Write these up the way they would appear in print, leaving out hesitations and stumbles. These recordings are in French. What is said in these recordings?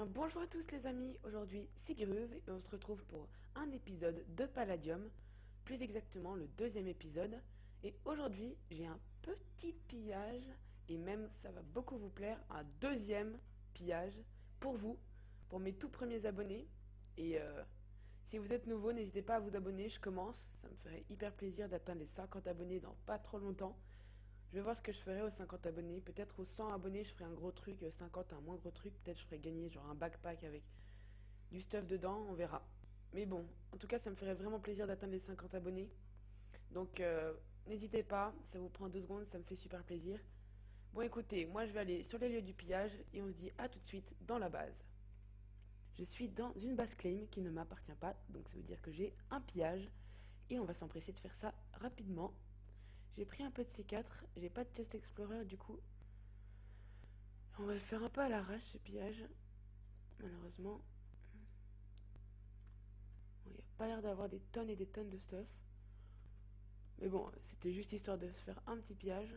bien, bonjour à tous les amis, aujourd'hui c'est Gruve et on se retrouve pour un épisode de Palladium, plus exactement le deuxième épisode. Et aujourd'hui j'ai un petit pillage, et même ça va beaucoup vous plaire, un deuxième pillage pour vous, pour mes tout premiers abonnés. Et si vous êtes nouveau, n'hésitez pas à vous abonner, je commence, ça me ferait hyper plaisir d'atteindre les 50 abonnés dans pas trop longtemps. Je vais voir ce que je ferai aux 50 abonnés. Peut-être aux 100 abonnés, je ferai un gros truc. 50, un moins gros truc. Peut-être je ferai gagner genre un backpack avec du stuff dedans. On verra. Mais bon, en tout cas, ça me ferait vraiment plaisir d'atteindre les 50 abonnés. Donc, n'hésitez pas. Ça vous prend 2 secondes. Ça me fait super plaisir. Bon, écoutez, moi, je vais aller sur les lieux du pillage. Et on se dit à tout de suite dans la base. Je suis dans une base claim qui ne m'appartient pas. Donc, ça veut dire que j'ai un pillage. Et on va s'empresser de faire ça rapidement. J'ai pris un peu de C4, j'ai pas de chest explorer du coup. On va le faire un peu à l'arrache ce pillage. Malheureusement. Il n'y a pas l'air d'avoir des tonnes et des tonnes de stuff. Mais bon, c'était juste histoire de se faire un petit pillage.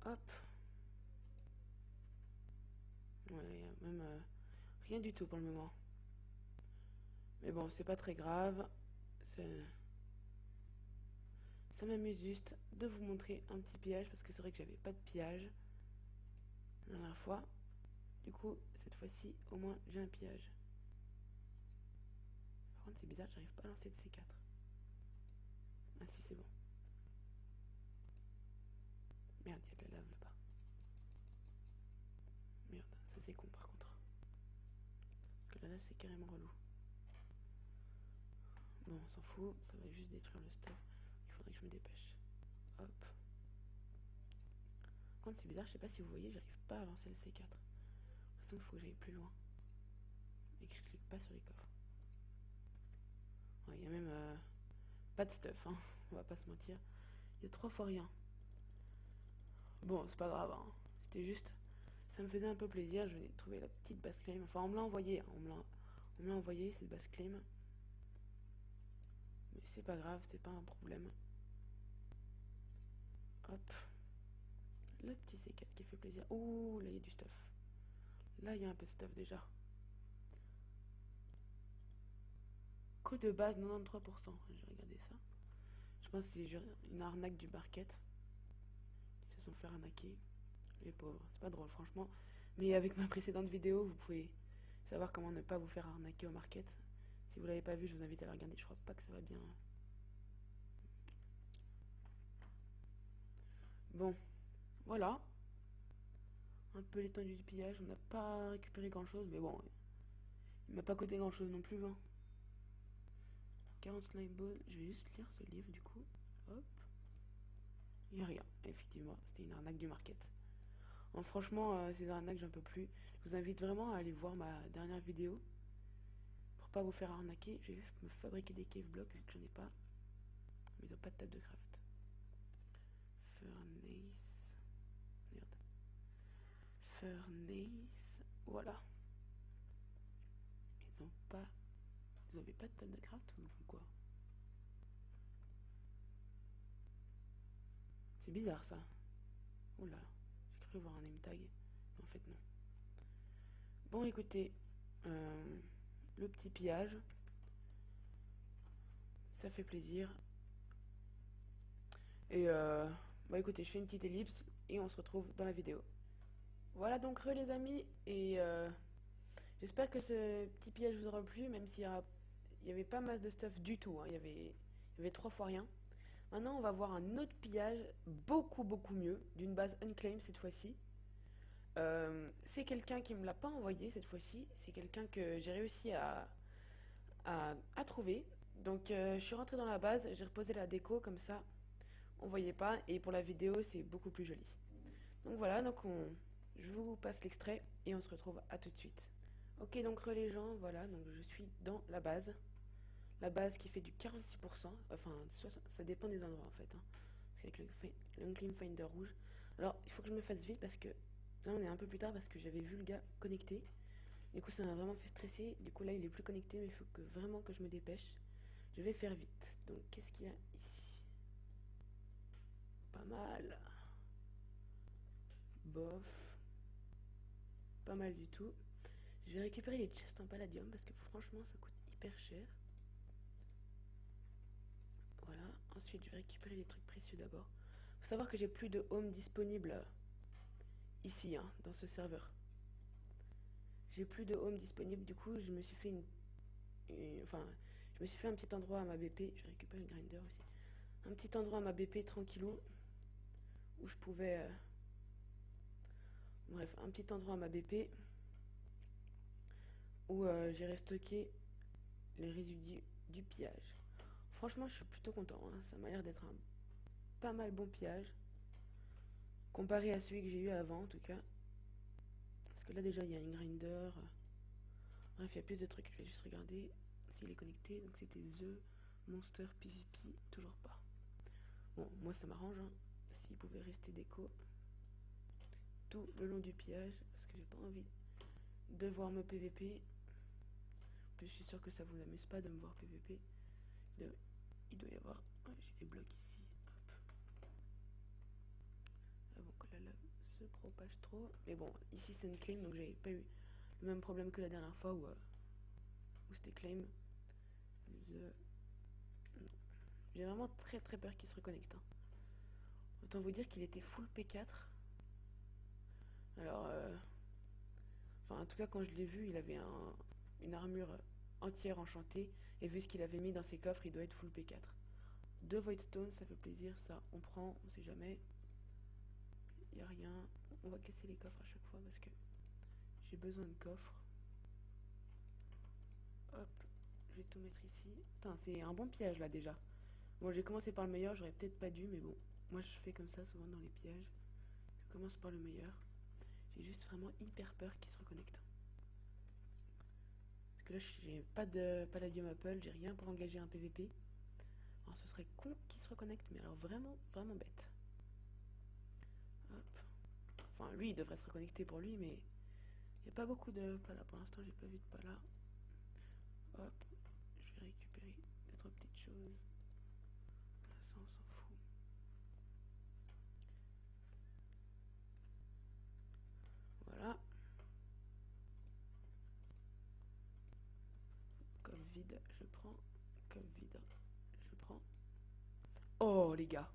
Hop. Ouais, il y a même rien du tout pour le moment. Mais bon, c'est pas très grave. Ça m'amuse juste de vous montrer un petit pillage parce que c'est vrai que j'avais pas de pillage la dernière fois. Du coup, cette fois-ci, au moins, j'ai un pillage. Par contre, c'est bizarre, j'arrive pas à lancer de C4. Ah si, c'est bon. Merde, il y a de la lave là-bas. Merde, ça c'est con par contre. Parce que la lave c'est carrément relou. Bon, on s'en fout, ça va juste détruire le stuff. Il faudrait que je me dépêche. Hop. Par contre, c'est bizarre, je sais pas si vous voyez, j'arrive pas à lancer le C4. De toute façon, il faut que j'aille plus loin. Et que je clique pas sur les coffres. Il y a même pas de stuff, hein. On va pas se mentir. Il y a 3 fois rien. Bon, c'est pas grave, hein. C'était juste... Ça me faisait un peu plaisir, je venais de trouver la petite base claim. Enfin, on me l'a envoyé, hein. On me l'a envoyé, cette base claim. Mais c'est pas grave, c'est pas un problème. Hop. Le petit C4 qui fait plaisir. Ouh, là il y a du stuff. Là il y a un peu de stuff déjà. Code de base 93%. J'ai regardé ça. Je pense que c'est une arnaque du market. Ils se sont fait arnaquer. Les pauvres. C'est pas drôle franchement. Mais avec ma précédente vidéo, vous pouvez savoir comment ne pas vous faire arnaquer au market. Si vous l'avez pas vu, je vous invite à la regarder. Je crois pas que ça va bien. Bon, voilà. Un peu l'étendue du pillage. On n'a pas récupéré grand chose, mais bon, il m'a pas coûté grand chose non plus. Hein. 40 slime balls. Je vais juste lire ce livre du coup. Hop. Il n'y a rien. Effectivement, c'était une arnaque du market. Bon, franchement, ces arnaques, j'en peux plus. Je vous invite vraiment à aller voir ma dernière vidéo. Pour pas vous faire arnaquer, je vais juste me fabriquer des cave blocks vu que j'en ai pas. Mais ils ont pas de table de craft. Furnace. Merde. Furnace. Voilà. Ils ont pas. Ils avaient pas de table de craft ou quoi? C'est bizarre ça. Oula. J'ai cru voir un name tag. Mais en fait non. Bon écoutez. Le petit pillage. Ça fait plaisir. Et bah écoutez, je fais une petite ellipse et on se retrouve dans la vidéo. Voilà donc les amis, et j'espère que ce petit pillage vous aura plu, même s'il y avait pas masse de stuff du tout, hein. Il y avait 3 fois rien. Maintenant on va voir un autre pillage beaucoup beaucoup mieux, d'une base unclaimed cette fois-ci. C'est quelqu'un qui me l'a pas envoyé cette fois-ci, c'est quelqu'un que j'ai réussi à trouver. Donc je suis rentrée dans la base, j'ai reposé la déco comme ça, on voyait pas, et pour la vidéo c'est beaucoup plus joli. Donc voilà, je vous passe l'extrait et on se retrouve à tout de suite. Ok, donc les gens, voilà, donc je suis dans la base. La base qui fait du 46%, enfin ça dépend des endroits en fait. Hein. Parce qu'avec l'Unclean Finder rouge. Alors il faut que je me fasse vite parce que là on est un peu plus tard parce que j'avais vu le gars connecté. Du coup ça m'a vraiment fait stresser. Du coup là il est plus connecté mais il faut vraiment que je me dépêche. Je vais faire vite. Donc qu'est-ce qu'il y a ici? Pas mal. Bof. pas mal du tout. Je vais récupérer les chests en palladium parce que franchement ça coûte hyper cher. Voilà, ensuite je vais récupérer les trucs précieux d'abord. Faut savoir que j'ai plus de home disponible ici, hein, dans ce serveur. J'ai plus de home disponible, du coup je me suis fait enfin, je me suis fait un petit endroit à ma BP. Je récupère le grinder aussi. Un petit endroit à ma BP tranquillou où je pouvais... bref, un petit endroit à ma BP où j'irai stocker les résidus du pillage. Franchement, je suis plutôt content, hein. Ça m'a l'air d'être un pas mal bon pillage comparé à celui que j'ai eu avant en tout cas. Parce que là déjà il y a un grinder. Bref, il y a plus de trucs. Je vais juste regarder s'il est connecté. Donc c'était The Monster PvP, toujours pas. Bon, moi ça m'arrange, hein, s'il pouvait rester déco tout le long du pillage, parce que j'ai pas envie de voir me PVP. En plus, je suis sûr que ça vous amuse pas de me voir PVP. Il doit y avoir... ouais, j'ai des blocs ici. Hop. Avant que la lave se propage trop. Mais bon, ici c'est une claim, donc j'avais pas eu le même problème que la dernière fois où c'était claim. Non. J'ai vraiment très très peur qu'il se reconnecte, hein. Autant vous dire qu'il était full P4. Alors, enfin en tout cas quand je l'ai vu, il avait une armure entière enchantée. Et vu ce qu'il avait mis dans ses coffres, il doit être full P4. 2 Voidstone, ça fait plaisir, ça on prend, on sait jamais. Il n'y a rien. On va casser les coffres à chaque fois parce que j'ai besoin de coffres. Hop, je vais tout mettre ici. Putain, c'est un bon piège là déjà. Bon, j'ai commencé par le meilleur, j'aurais peut-être pas dû, mais bon. Moi je fais comme ça souvent dans les pièges. Je commence par le meilleur. J'ai juste vraiment hyper peur qu'il se reconnecte. Parce que là j'ai pas de Palladium Apple, j'ai rien pour engager un PVP. Alors ce serait con qu'il se reconnecte, mais alors vraiment, vraiment bête. Hop. Enfin lui il devrait se reconnecter pour lui, mais il n'y a pas beaucoup de pala. Pour l'instant j'ai pas vu de pala. Hop, je vais récupérer 2-3 petites choses. Ça on s'en fout. Voilà. Coffre vide, je prends. Coffre vide, je prends. Oh les gars,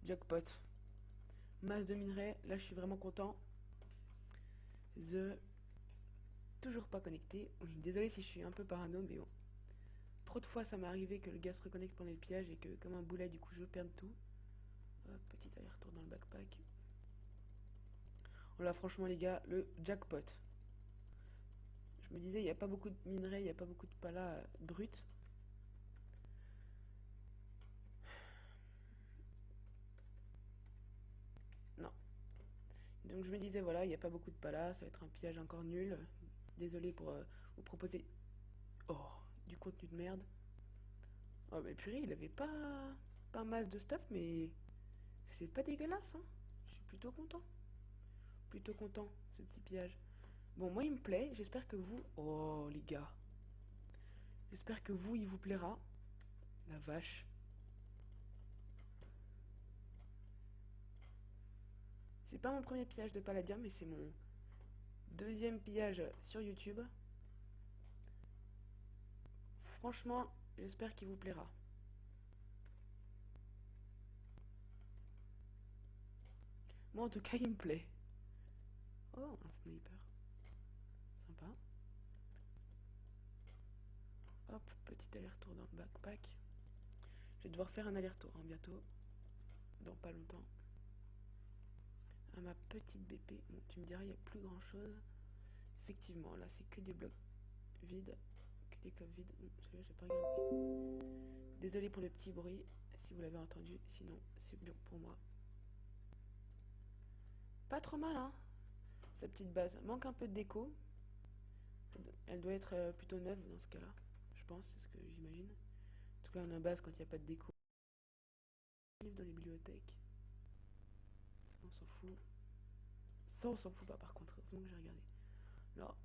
jackpot. Masse de minerais, là je suis vraiment content. Toujours pas connecté. Oui, désolé si je suis un peu parano, mais bon. Trop de fois ça m'est arrivé que le gars se reconnecte pendant le piège et que comme un boulet du coup je perds tout. Hop, petit aller-retour dans le backpack. Oh là franchement les gars, le jackpot. Je me disais il n'y a pas beaucoup de minerais, il n'y a pas beaucoup de pala brut. Non. Donc je me disais voilà, il n'y a pas beaucoup de pala, ça va être un pillage encore nul. Désolé pour vous proposer du contenu de merde. Oh mais purée, il avait pas masse de stuff, mais c'est pas dégueulasse, hein. Je suis plutôt content. Plutôt content, ce petit pillage. Bon, moi il me plaît, j'espère que vous... Oh les gars. J'espère que vous, il vous plaira. La vache. C'est pas mon premier pillage de Palladium, mais c'est mon deuxième pillage sur YouTube. Franchement, j'espère qu'il vous plaira. Moi en tout cas, il me plaît. Oh, un sniper. Sympa. Hop, petit aller-retour dans le backpack. Je vais devoir faire un aller-retour bientôt. Dans pas longtemps. À ma petite BP. Bon, tu me diras, il n'y a plus grand chose. Effectivement, là, c'est que des blocs vides. Que des coffres vides. Bon, celui-là, j'ai pas regardé. Désolé pour le petit bruit, si vous l'avez entendu. Sinon, c'est bien pour moi. Pas trop mal, hein. Sa petite base. Manque un peu de déco. Elle doit être plutôt neuve dans ce cas-là. Je pense, c'est ce que j'imagine. En tout cas, on a base quand il n'y a pas de déco. Livre dans les bibliothèques. Ça, on s'en fout. Ça, on s'en fout pas par contre. Heureusement que j'ai regardé. Alors,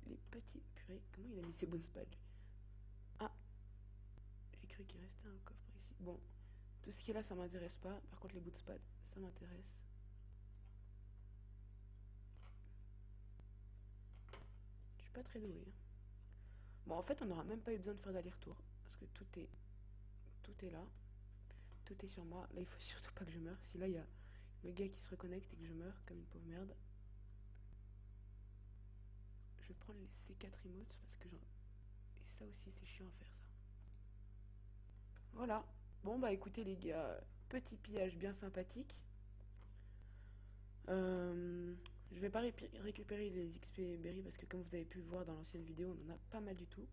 les petits... Purée, comment il a mis ses bonnes spades lui? Ah, j'ai cru qu'il restait un coffre ici. Bon, tout ce qui est là, ça m'intéresse pas. Par contre, les bouts de spade, ça m'intéresse. suis pas très douée. Bon, en fait, on n'aura même pas eu besoin de faire d'aller-retour. Parce que tout est là. Tout est sur moi. Là, il faut surtout pas que je meure. Si là, il y a le gars qui se reconnecte et que je meurs comme une pauvre merde. Je vais prendre les C4 emotes parce que j'en... Et ça aussi, c'est chiant à faire, ça. Voilà. Bon, bah écoutez, les gars, petit pillage bien sympathique. Je vais pas récupérer les XP berry parce que comme vous avez pu voir dans l'ancienne vidéo, on en a pas mal du tout.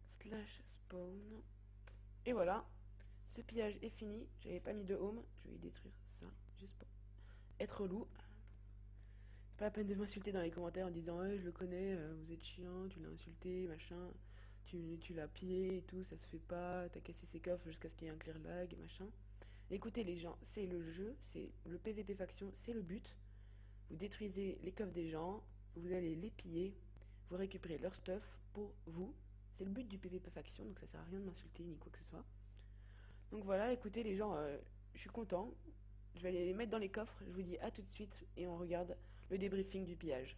Slash spawn. Et voilà. Ce pillage est fini. J'avais pas mis de home. Je vais y détruire ça juste pour être loup. Pas la peine de m'insulter dans les commentaires en disant je le connais, vous êtes chiant, tu l'as insulté, machin, tu l'as pillé et tout, ça se fait pas, t'as cassé ses coffres jusqu'à ce qu'il y ait un clear lag, machin. Écoutez les gens, c'est le jeu, c'est le PVP faction, c'est le but. Vous détruisez les coffres des gens, vous allez les piller, vous récupérez leur stuff pour vous. C'est le but du PVP faction, donc ça sert à rien de m'insulter ni quoi que ce soit. Donc voilà, écoutez les gens, je suis content. Je vais aller les mettre dans les coffres, je vous dis à tout de suite et on regarde le débriefing du pillage.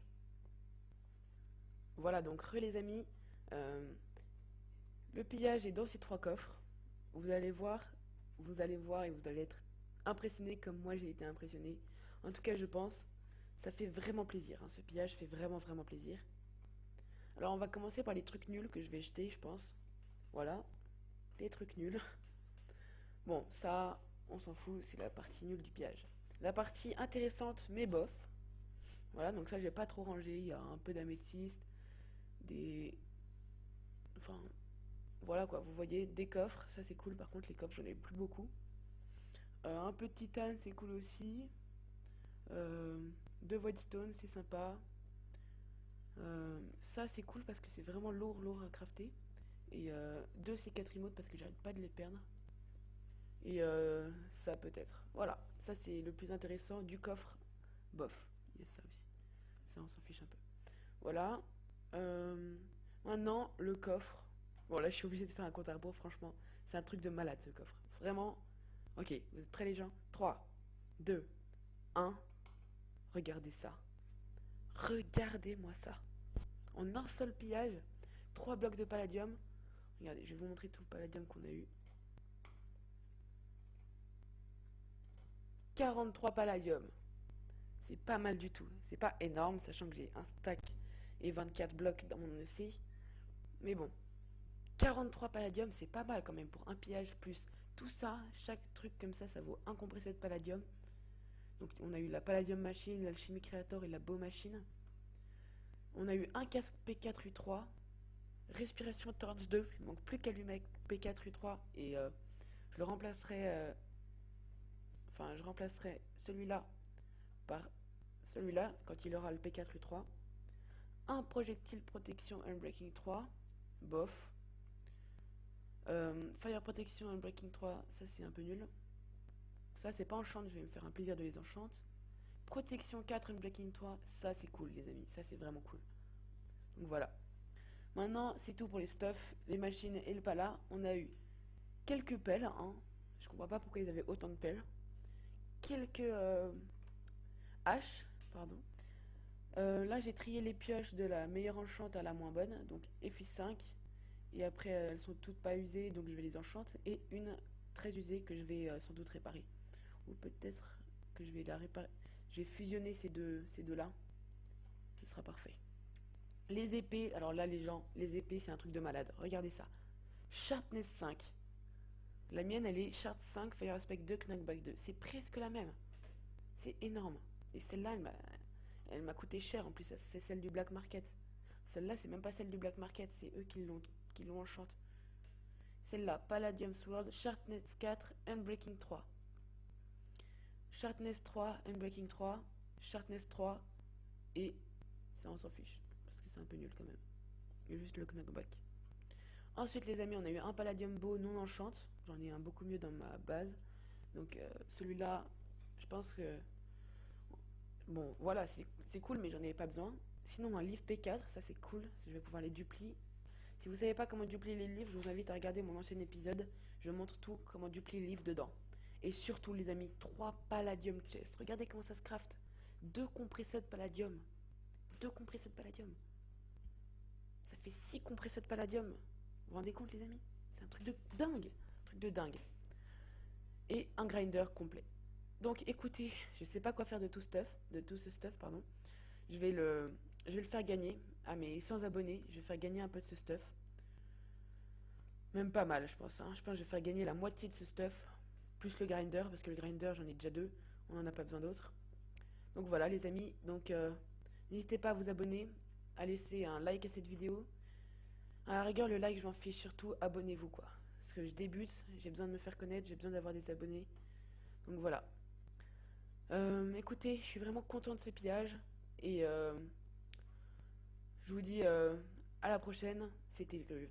Voilà donc les amis, le pillage est dans ces 3 coffres. Vous allez voir et vous allez être impressionné comme moi j'ai été impressionné. En tout cas je pense, ça fait vraiment plaisir, hein. Ce pillage fait vraiment plaisir. Alors on va commencer par les trucs nuls que je vais jeter je pense. Voilà, les trucs nuls. Bon ça, on s'en fout, c'est la partie nulle du pillage. La partie intéressante mais bof. Voilà, donc ça j'ai pas trop rangé, il y a un peu d'améthyste, enfin, voilà quoi, vous voyez, des coffres, ça c'est cool, par contre les coffres j'en ai plus beaucoup. Un peu de titane, c'est cool aussi. 2 voidstone, c'est sympa. Ça c'est cool parce que c'est vraiment lourd à crafter. Et 2 C4 emotes parce que j'arrête pas de les perdre. Et ça peut-être. Voilà, ça c'est le plus intéressant du coffre. Bof, il y a ça aussi. Ça on s'en fiche un peu. Voilà. Maintenant, le coffre. Bon là je suis obligée de faire un compte à rebours, franchement. C'est un truc de malade ce coffre. Vraiment. Ok, vous êtes prêts les gens? 3, 2, 1. Regardez ça. Regardez-moi ça. En un seul pillage, 3 blocs de palladium. Regardez, je vais vous montrer tout le palladium qu'on a eu. 43 palladium. C'est pas mal du tout. C'est pas énorme, sachant que j'ai un stack et 24 blocs dans mon EC. Mais bon, 43 palladium, c'est pas mal quand même pour un pillage plus tout ça. Chaque truc comme ça vaut un compressé de palladium. Donc on a eu la palladium machine, l'alchimie creator et la bow machine. On a eu un casque P4U3, respiration torch 2. Il manque plus qu'à lui mettre P4U3 et je le remplacerai. Je remplacerai celui-là par celui-là quand il aura le P4U3. Un projectile protection Unbreaking 3, bof. Fire protection Unbreaking 3, ça c'est un peu nul. Ça c'est pas enchant, je vais me faire un plaisir de les enchanter. Protection 4 Unbreaking 3, ça c'est cool les amis, ça c'est vraiment cool. Donc voilà. Maintenant c'est tout pour les stuffs, les machines et le pala. On a eu quelques pelles, hein. Je comprends pas pourquoi ils avaient autant de pelles. Quelques haches, pardon. Là j'ai trié les pioches de la meilleure enchante à la moins bonne, donc FI5. Et après elles sont toutes pas usées, donc je vais les enchanter. Et une très usée que je vais sans doute réparer. Ou peut-être que je vais la réparer. Je vais fusionner ces deux-là. Ce sera parfait. Les épées, alors là les gens, les épées c'est un truc de malade. Regardez ça. Sharpness 5. La mienne elle est Shard 5, Fire Aspect 2, Knockback 2. C'est presque la même. C'est énorme. Et celle-là elle m'a coûté cher en plus, c'est celle du Black Market. Celle-là c'est même pas celle du Black Market, c'est eux qui l'ont enchante. Celle-là, Palladium Sword, Sharpness 4, Unbreaking 3. Sharpness 3, Unbreaking 3, Sharpness 3, et ça on s'en fiche, parce que c'est un peu nul quand même. Il y a juste le knockback. Ensuite les amis, on a eu un Palladium Bow non enchante, j'en ai un beaucoup mieux dans ma base. Donc celui-là, je pense que... Bon voilà, c'est cool mais j'en avais pas besoin. Sinon un livre P4, ça c'est cool, je vais pouvoir les duplier. Si vous savez pas comment duplier les livres, je vous invite à regarder mon ancien épisode, je montre tout, comment duplier les livres dedans. Et surtout les amis, 3 Palladium Chest. Regardez comment ça se craft. 2 compresseurs de Palladium. 2 compresseurs de Palladium. fait 6 compresseurs de palladium. Vous vous rendez compte, les amis? C'est un truc de dingue. Un truc de dingue. Et un grinder complet. Donc écoutez, je sais pas quoi faire de tout ce stuff, pardon. Je vais le faire gagner à mes 100 abonnés. Je vais faire gagner un peu de ce stuff. Même pas mal, je pense. Je pense que je vais faire gagner la moitié de ce stuff. Plus le grinder, parce que le grinder, j'en ai déjà 2. On n'en a pas besoin d'autres. Donc voilà, les amis. Donc n'hésitez pas à vous abonner, à laisser un like à cette vidéo. À la rigueur, le like, je m'en fiche. Surtout, abonnez-vous, quoi. Parce que je débute, j'ai besoin de me faire connaître, j'ai besoin d'avoir des abonnés. Donc voilà. Écoutez, je suis vraiment content de ce pillage. Et je vous dis à la prochaine. C'était Gruve.